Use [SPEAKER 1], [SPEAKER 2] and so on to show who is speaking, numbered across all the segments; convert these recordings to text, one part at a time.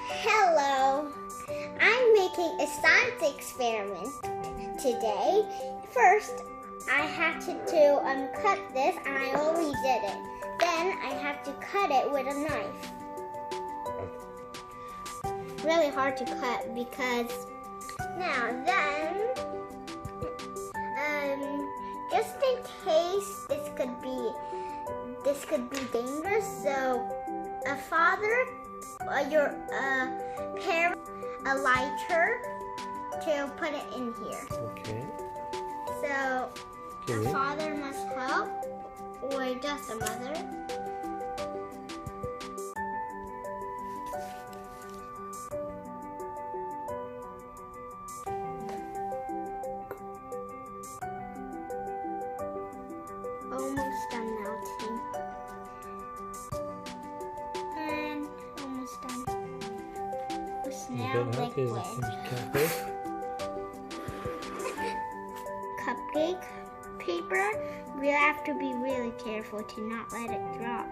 [SPEAKER 1] Hello, I'm making a science experiment today. First, I have to cut this, and I already did it. Then I have to cut it with a knife. Really hard to cut because just in case this could be dangerous. So a father, your parent, a lighter to put it in here.
[SPEAKER 2] Okay.
[SPEAKER 1] So a father must help, or just a mother. Almost done melting. And almost done. It's now liquid. Cupcake paper, we have to be really careful to not let it drop.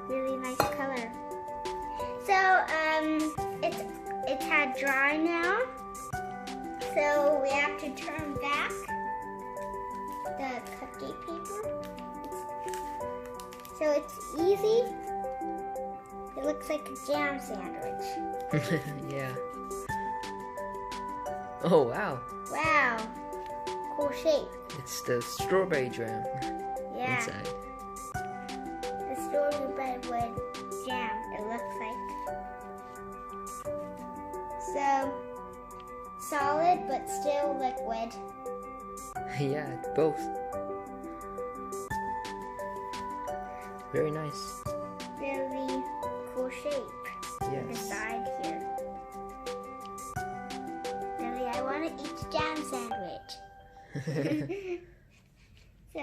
[SPEAKER 1] Really nice color. So it's had dry now. So we have to turn back the cupcake paper. So it's easy. It looks like a jam sandwich.
[SPEAKER 2] Yeah. Oh, wow.
[SPEAKER 1] Wow. Cool shape.
[SPEAKER 2] It's the strawberry jam inside.
[SPEAKER 1] The strawberry bread with jam, it looks like. So, solid but still liquid.
[SPEAKER 2] Yeah, both. Very nice.
[SPEAKER 1] Really cool shape.
[SPEAKER 2] Yes.
[SPEAKER 1] The side here. Really, I want to eat the jam sandwich.